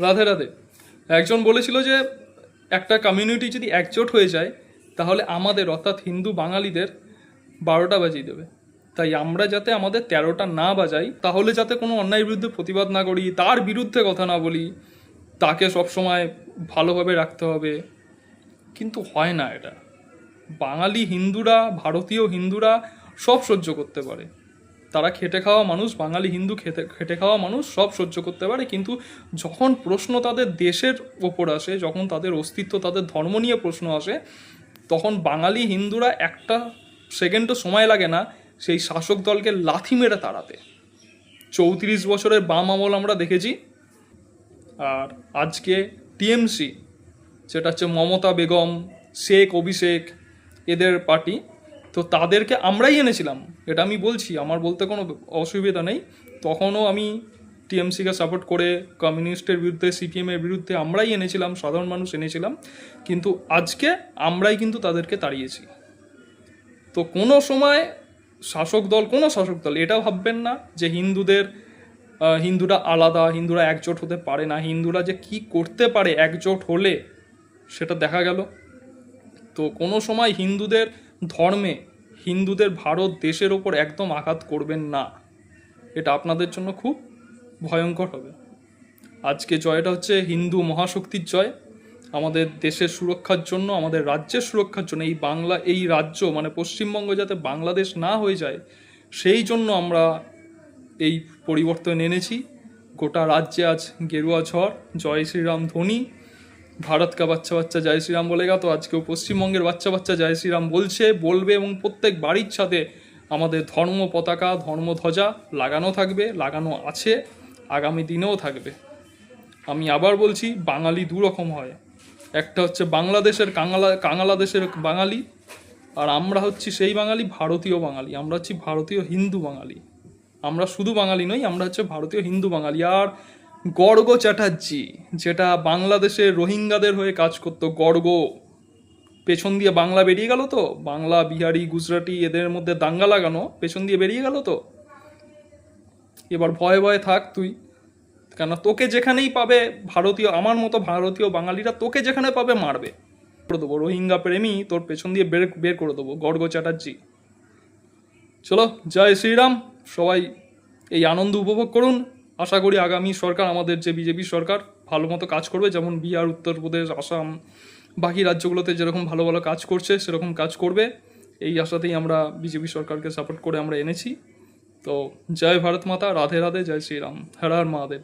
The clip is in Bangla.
রাধে রাধে। একজন বলেছিল যে একটা কমিউনিটি যদি একজোট হয়ে যায় তাহলে আমাদের অর্থাৎ হিন্দু বাঙালিদের 12টা বাজিয়ে দেবে। তাই আমরা যাতে আমাদের 13টা না বাজাই, তাহলে যাতে কোনো অন্যায়ের বিরুদ্ধে প্রতিবাদ না করি, তার বিরুদ্ধে কথা না বলি, তাকে সবসময় ভালোভাবে রাখতে হবে, কিন্তু হয় না এটা। বাঙালি হিন্দুরা, ভারতীয় হিন্দুরা সব সহ্য করতে পারে। তারা খেটে খাওয়া মানুষ, বাঙালি হিন্দু খেটে খাওয়া মানুষ সব সহ্য করতে পারে, কিন্তু যখন প্রশ্ন তাদের দেশের ওপর আসে, যখন তাদের অস্তিত্ব, তাদের ধর্ম নিয়ে প্রশ্ন আসে, তখন বাঙালি হিন্দুরা একটা সেকেন্ডও সময় লাগে না সেই শাসক দলকে লাথি মেরে তাড়াতে। 34 বছরের বাম আমল আমরা দেখেছি। আর আজকে টিএমসি, যেটা হচ্ছে মমতা বেগম, শেখ অভিষেক, এদের পার্টি, তো তাদেরকে আমরাই এনেছিলাম, এটা আমি বলছি, আমার বলতে কোনো অসুবিধা নেই। তখনও আমি টিএমসিকে সাপোর্ট করে কমিউনিস্টের বিরুদ্ধে, সিপিএমের বিরুদ্ধে আমরাই এনেছিলাম, সাধারণ মানুষ এনেছিলাম, কিন্তু আজকে আমরাই কিন্তু তাদেরকে তাড়িয়েছি। তো কোনো সময় কোনো শাসক দল এটা ভাববেন না যে হিন্দুরা আলাদা, হিন্দুরা একজোট হতে পারে না। হিন্দুরা যে কি করতে পারে একজোট হলে, সেটা দেখা গেল। তো কোনো সময় হিন্দুদের ধর্মে, হিন্দুদের ভারত দেশের ওপর একদম আঘাত করবেন না, এটা আপনাদের জন্য খুব ভয়ঙ্কর হবে। আজকে জয়টা হচ্ছে হিন্দু মহাশক্তির জয়। আমাদের দেশের সুরক্ষার জন্য, আমাদের রাজ্যের সুরক্ষার জন্য, এই রাজ্য মানে পশ্চিমবঙ্গ যাতে বাংলাদেশ না হয়ে যায়, সেই জন্য আমরা এই পরিবর্তন এনেছি। গোটা রাজ্যে আজ গেরুয়া ঝড়, জয় শ্রীরাম ধ্বনি, ভারত কা বাচ্চা বাচ্চা জয় শ্রীরাম বলেগা। তো আজকেও পশ্চিমবঙ্গের বাচ্চা বাচ্চা জয় শ্রীরাম বলবে, এবং প্রত্যেক বাড়ির ছাদে আমাদের ধর্ম পতাকা, ধর্মধ্বজা লাগানো থাকবে, লাগানো আছে, আগামী দিনেও থাকবে। আমি আবার বলছি, বাঙালি দু রকম হয়, একটা হচ্ছে বাংলাদেশের কাঙালা দেশের বাঙালি, আর আমরা হচ্ছি সেই বাঙালি, ভারতীয় বাঙালি। আমরা হচ্ছি ভারতীয় হিন্দু বাঙালি। আমরা শুধু বাঙালি নই, আমরা হচ্ছে ভারতীয় হিন্দু বাঙালি। আর গর্গ চ্যাটার্জি, যেটা বাংলাদেশের রোহিঙ্গাদের হয়ে কাজ করতো, গর্গ, পেছন দিয়ে বাংলা বেরিয়ে গেল তো, বাংলা, বিহারি, গুজরাটি এদের মধ্যে দাঙ্গা লাগানো পেছন দিয়ে বেরিয়ে গেল তো। এবার ভয়ে ভয়ে থাক তুই, কেন তোকে যেখানেই পাবে আমার মতো ভারতীয় বাঙালিরা তোকে যেখানে পাবে মারবে, করে দেবো। রোহিঙ্গা প্রেমী তোর পেছন দিয়ে বের করে দেবো, গর্গ চ্যাটার্জি। চলো, জয় শ্রীরাম। সবাই এই আনন্দ উপভোগ করুন। আশা করি আগামী সরকার, আমাদের যে বিজেপি সরকার, ভালো মতো কাজ করবে, যেমন বিহার, উত্তরপ্রদেশ, আসাম, বাকি রাজ্যগুলোতে যেরকম ভালো ভালো কাজ করছে সেরকম কাজ করবে। এই আশাতেই আমরা বিজেপি সরকারকে সাপোর্ট করে আমরা এনেছি। তো জয় ভারত মাতা, রাধে রাধে, জয় শ্রীরাম, হর হর মহাদেব।